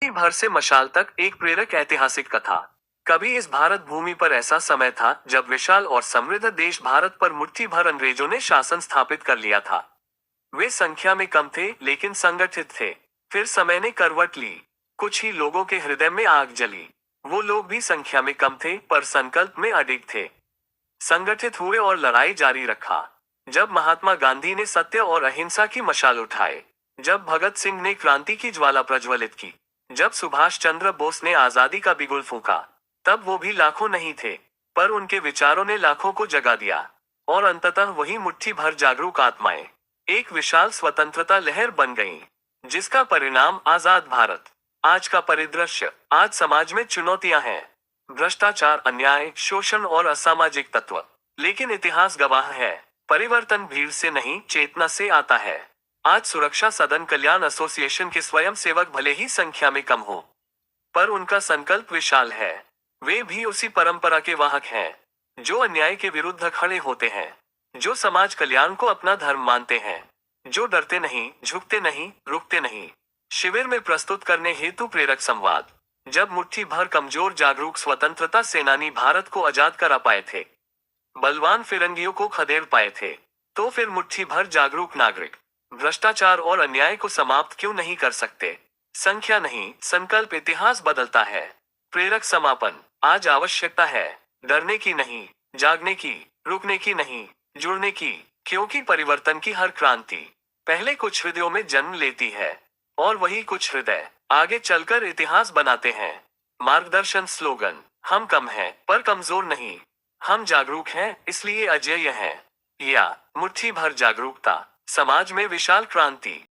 भर से मशाल तक एक प्रेरक ऐतिहासिक कथा। कभी इस भारत भूमि पर ऐसा समय था जब विशाल और समृद्ध देश भारत पर मुट्ठी भर अंग्रेजों ने शासन स्थापित कर लिया था। वे संख्या में कम थे लेकिन संगठित थे। फिर समय ने करवट ली। कुछ ही लोगों के हृदय में आग जली। वो लोग भी संख्या में कम थे पर संकल्प में अडिग थे। संगठित हुए और लड़ाई जारी रखा। जब महात्मा गांधी ने सत्य और अहिंसा की मशाल उठाए, जब भगत सिंह ने क्रांति की ज्वाला प्रज्वलित की, जब सुभाष चंद्र बोस ने आजादी का बिगुल फूंका, तब वो भी लाखों नहीं थे, पर उनके विचारों ने लाखों को जगा दिया। और अंततः वही मुट्ठी भर जागरूक आत्माएं एक विशाल स्वतंत्रता लहर बन गईं, जिसका परिणाम आजाद भारत। आज का परिदृश्य, आज समाज में चुनौतियां हैं, भ्रष्टाचार, अन्याय, शोषण और असामाजिक तत्व। लेकिन इतिहास गवाह है, परिवर्तन भीड़ से नहीं, चेतना से आता है। आज सुरक्षा सदन कल्याण एसोसिएशन के स्वयं सेवक भले ही संख्या में कम हो, पर उनका संकल्प विशाल है। वे भी उसी परंपरा के वाहक हैं, जो अन्याय के विरुद्ध खड़े होते हैं, जो समाज कल्याण को अपना धर्म मानते हैं, जो डरते नहीं, झुकते नहीं, रुकते नहीं। शिविर में प्रस्तुत करने हेतु प्रेरक संवाद। जब मुट्ठी भर कमजोर जागरूक स्वतंत्रता सेनानी भारत को आजाद करा पाए थे, बलवान फिरंगियों को खदेड़ पाए थे, तो फिर मुट्ठी भर जागरूक नागरिक भ्रष्टाचार और अन्याय को समाप्त क्यों नहीं कर सकते? संख्या नहीं, संकल्प इतिहास बदलता है। प्रेरक समापन। आज आवश्यकता है डरने की नहीं, जागने की, रुकने की नहीं, जुड़ने की, क्योंकि परिवर्तन की हर क्रांति पहले कुछ हृदयों में जन्म लेती है, और वही कुछ हृदय आगे चलकर इतिहास बनाते हैं। मार्गदर्शन स्लोगन। हम कम हैं पर कमजोर नहीं, हम जागरूक हैं इसलिए अजेय हैं। या मुट्ठी भर जागरूकता, समाज में विशाल क्रांति।